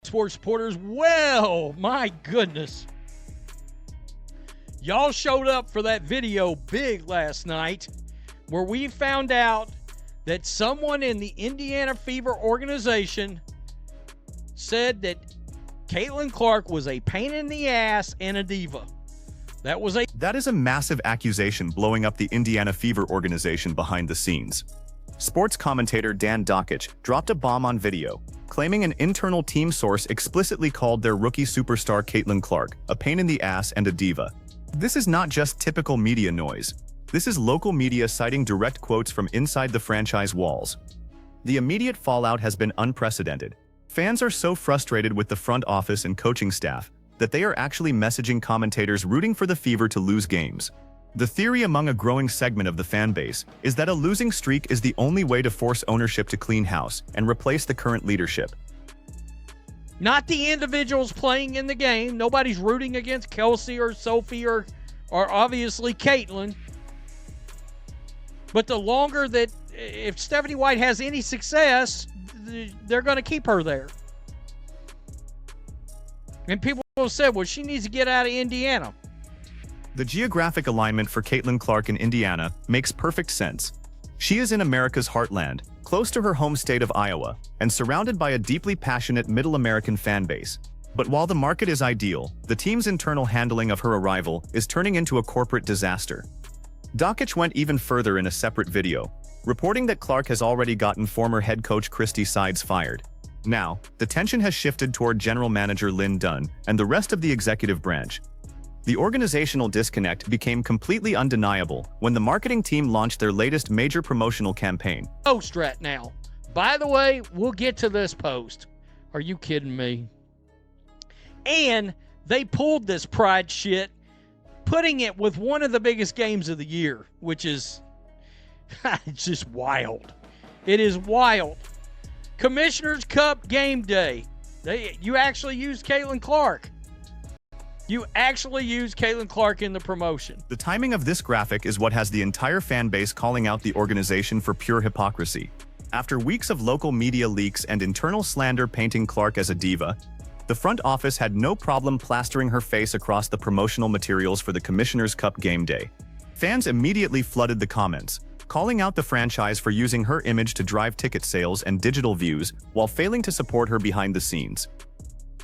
sports supporters. Well, my goodness. Y'all showed up for that video big last night where we found out that someone in the Indiana Fever organization said that Caitlin Clark was a pain in the ass and a diva. That is a massive accusation blowing up the Indiana Fever organization behind the scenes. Sports commentator Dan Dockich dropped a bomb on video, claiming an internal team source explicitly called their rookie superstar Caitlin Clark a pain in the ass and a diva. This is not just typical media noise. This is local media citing direct quotes from inside the franchise walls. The immediate fallout has been unprecedented. Fans are so frustrated with the front office and coaching staff that they are actually messaging commentators rooting for the Fever to lose games. The theory among a growing segment of the fan base is that a losing streak is the only way to force ownership to clean house and replace the current leadership. Not the individuals playing in the game. Nobody's rooting against Kelsey or Sophie or obviously Caitlin. But the longer that, if Stephanie White has any success, they're going to keep her there. And people have said, well, she needs to get out of Indiana. The geographic alignment for Caitlin Clark in Indiana makes perfect sense. She is in America's heartland, close to her home state of Iowa, and surrounded by a deeply passionate Middle American fan base. But while the market is ideal, the team's internal handling of her arrival is turning into a corporate disaster. Dockich went even further in a separate video, reporting that Clark has already gotten former head coach Christy Sides fired. Now, the tension has shifted toward general manager Lynn Dunn and the rest of the executive branch. The organizational disconnect became completely undeniable when the marketing team launched their latest major promotional campaign. Post right now. By the way, we'll get to this post. Are you kidding me? And they pulled this pride shit, putting it with one of the biggest games of the year, which is it's just wild. It is wild. Commissioner's Cup game day. You actually used Caitlin Clark. You actually used Caitlin Clark in the promotion. The timing of this graphic is what has the entire fan base calling out the organization for pure hypocrisy. After weeks of local media leaks and internal slander painting Clark as a diva, the front office had no problem plastering her face across the promotional materials for the Commissioner's Cup game day. Fans immediately flooded the comments, calling out the franchise for using her image to drive ticket sales and digital views while failing to support her behind the scenes.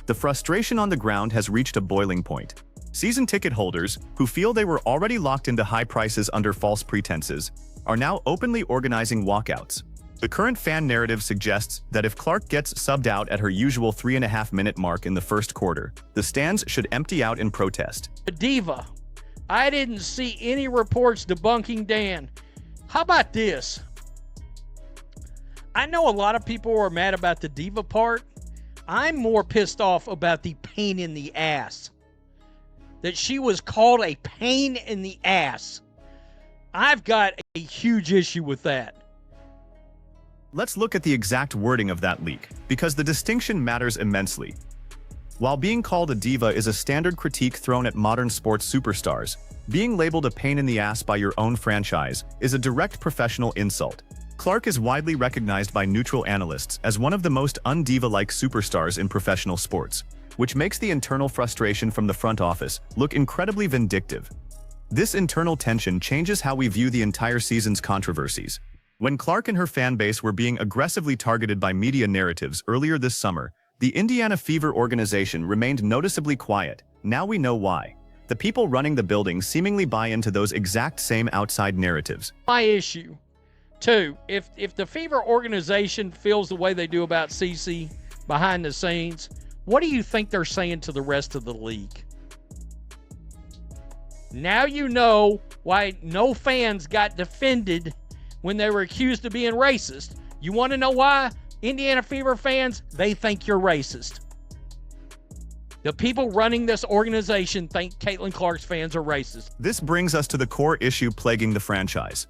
The frustration on the ground has reached a boiling point. Season ticket holders, who feel they were already locked into high prices under false pretenses, are now openly organizing walkouts. The current fan narrative suggests that if Clark gets subbed out at her usual 3.5-minute mark in the first quarter, the stands should empty out in protest. A diva. I didn't see any reports debunking Dan. How about this? I know a lot of people are mad about the diva part. I'm more pissed off about the pain in the ass. That she was called a pain in the ass. I've got a huge issue with that. Let's look at the exact wording of that leak, because the distinction matters immensely. While being called a diva is a standard critique thrown at modern sports superstars, being labeled a pain in the ass by your own franchise is a direct professional insult. Clark is widely recognized by neutral analysts as one of the most un-diva-like superstars in professional sports, which makes the internal frustration from the front office look incredibly vindictive. This internal tension changes how we view the entire season's controversies. When Clark and her fan base were being aggressively targeted by media narratives earlier this summer, the Indiana Fever organization remained noticeably quiet. Now we know why. The people running the building seemingly buy into those exact same outside narratives. My issue. Two, if the Fever organization feels the way they do about CeCe behind the scenes, what do you think they're saying to the rest of the league? Now you know why no fans got defended when they were accused of being racist. You want to know why? Indiana Fever fans, they think you're racist. The people running this organization think Caitlin Clark's fans are racist. This brings us to the core issue plaguing the franchise.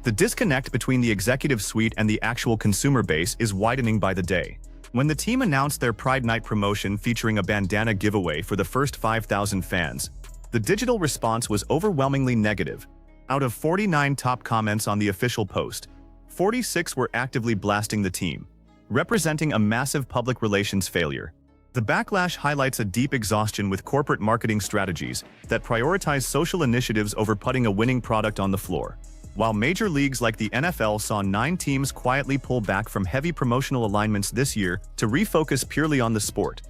The disconnect between the executive suite and the actual consumer base is widening by the day. When the team announced their Pride Night promotion featuring a bandana giveaway for the first 5,000 fans, the digital response was overwhelmingly negative. Out of 49 top comments on the official post, 46 were actively blasting the team, representing a massive public relations failure. The backlash highlights a deep exhaustion with corporate marketing strategies that prioritize social initiatives over putting a winning product on the floor. While major leagues like the NFL saw 9 teams quietly pull back from heavy promotional alignments this year to refocus purely on the sport,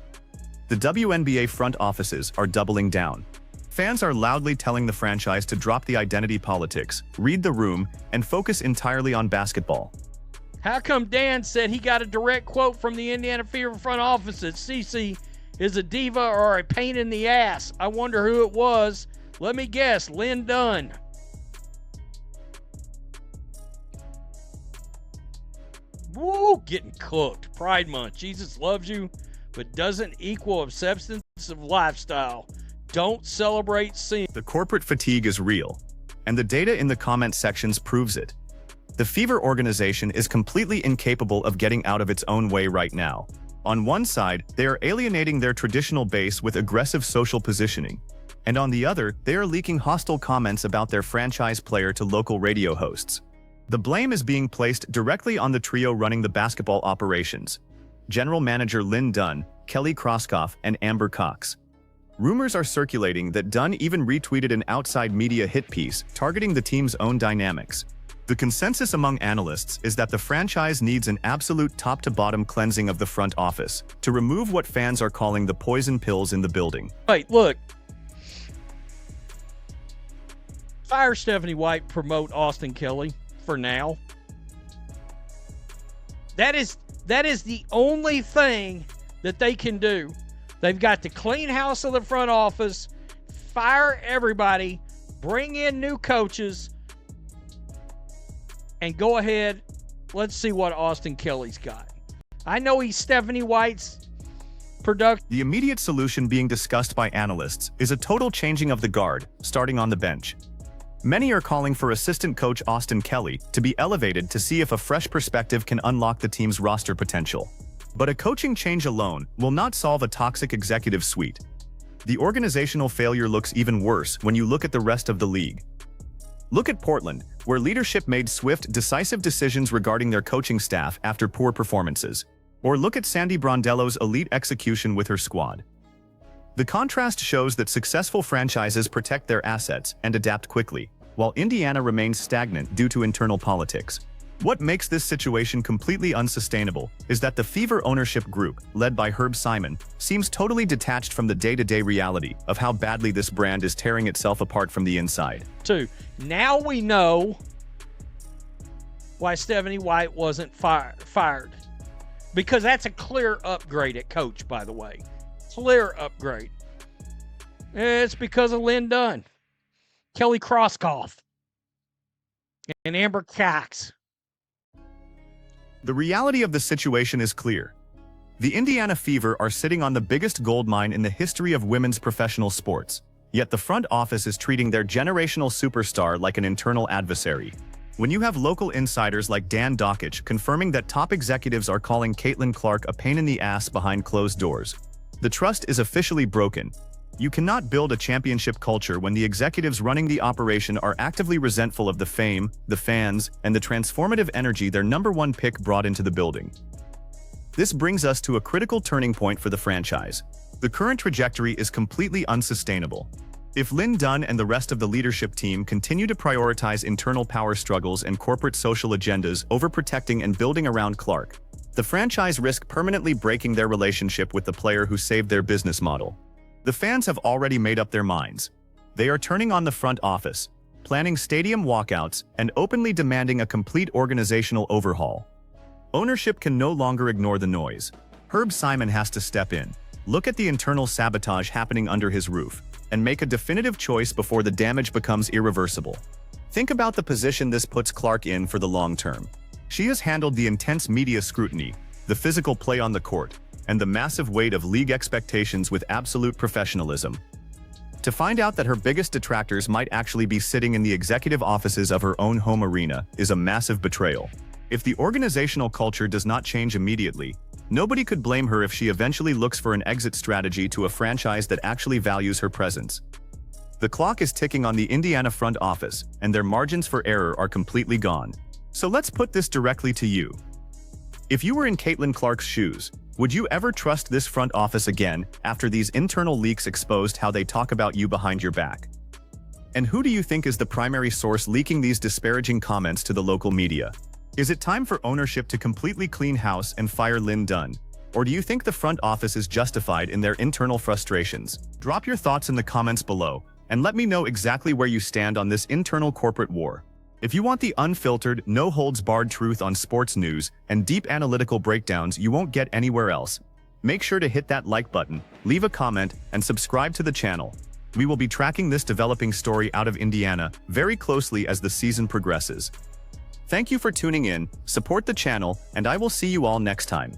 the WNBA front offices are doubling down. Fans are loudly telling the franchise to drop the identity politics, read the room, and focus entirely on basketball. How come Dan said he got a direct quote from the Indiana Fever front office that Cece is a diva or a pain in the ass? I wonder who it was. Let me guess, Lynn Dunn. Woo, getting cooked. Pride Month. Jesus loves you, but doesn't equal obsessive lifestyle. Don't celebrate sin. The corporate fatigue is real, and the data in the comment sections proves it. The Fever organization is completely incapable of getting out of its own way right now. On one side, they are alienating their traditional base with aggressive social positioning, and on the other, they are leaking hostile comments about their franchise player to local radio hosts. The blame is being placed directly on the trio running the basketball operations: General Manager Lynn Dunn, Kelly Krauskopf, and Amber Cox. Rumors are circulating that Dunn even retweeted an outside media hit piece targeting the team's own dynamics. The consensus among analysts is that the franchise needs an absolute top-to-bottom cleansing of the front office to remove what fans are calling the poison pills in the building. Wait, look. Fire Stephanie White, promote Austin Kelly for now. That is the only thing that they can do. They've got to clean house of the front office, fire everybody, bring in new coaches, and go ahead. Let's see what Austin Kelly's got. I know he's Stephanie White's product. The immediate solution being discussed by analysts is a total changing of the guard, starting on the bench. Many are calling for assistant coach Austin Kelly to be elevated to see if a fresh perspective can unlock the team's roster potential. But a coaching change alone will not solve a toxic executive suite. The organizational failure looks even worse when you look at the rest of the league. Look at Portland, where leadership made swift, decisive decisions regarding their coaching staff after poor performances. Or look at Sandy Brondello's elite execution with her squad. The contrast shows that successful franchises protect their assets and adapt quickly, while Indiana remains stagnant due to internal politics. What makes this situation completely unsustainable is that the Fever ownership group, led by Herb Simon, seems totally detached from the day-to-day reality of how badly this brand is tearing itself apart from the inside. 2. Now we know why Stephanie White wasn't fired. Because that's a clear upgrade at coach, by the way. Clear upgrade. It's because of Lynn Dunn, Kelly Krauskopf, and Amber Cox. The reality of the situation is clear. The Indiana Fever are sitting on the biggest gold mine in the history of women's professional sports, yet the front office is treating their generational superstar like an internal adversary. When you have local insiders like Dan Dockich confirming that top executives are calling Caitlin Clark a pain in the ass behind closed doors, the trust is officially broken. You cannot build a championship culture when the executives running the operation are actively resentful of the fame, the fans, and the transformative energy their number one pick brought into the building. This brings us to a critical turning point for the franchise. The current trajectory is completely unsustainable. If Lynn Dunn and the rest of the leadership team continue to prioritize internal power struggles and corporate social agendas over protecting and building around Clark, the franchise risks permanently breaking their relationship with the player who saved their business model. The fans have already made up their minds. They are turning on the front office, planning stadium walkouts, and openly demanding a complete organizational overhaul. Ownership can no longer ignore the noise. Herb Simon has to step in, look at the internal sabotage happening under his roof, and make a definitive choice before the damage becomes irreversible. Think about the position this puts Clark in for the long term. She has handled the intense media scrutiny, the physical play on the court, and the massive weight of league expectations with absolute professionalism. To find out that her biggest detractors might actually be sitting in the executive offices of her own home arena is a massive betrayal. If the organizational culture does not change immediately, nobody could blame her if she eventually looks for an exit strategy to a franchise that actually values her presence. The clock is ticking on the Indiana front office, and their margins for error are completely gone. So let's put this directly to you. If you were in Caitlin Clark's shoes, Would you ever trust this front office again after these internal leaks exposed how they talk about you behind your back? And who do you think is the primary source leaking these disparaging comments to the local media? Is it time for ownership to completely clean house and fire Lynn Dunn? Or do you think the front office is justified in their internal frustrations? Drop your thoughts in the comments below, and let me know exactly where you stand on this internal corporate war. If you want the unfiltered, no-holds-barred truth on sports news and deep analytical breakdowns you won't get anywhere else, make sure to hit that like button, leave a comment, and subscribe to the channel. We will be tracking this developing story out of Indiana very closely as the season progresses. Thank you for tuning in, support the channel, and I will see you all next time.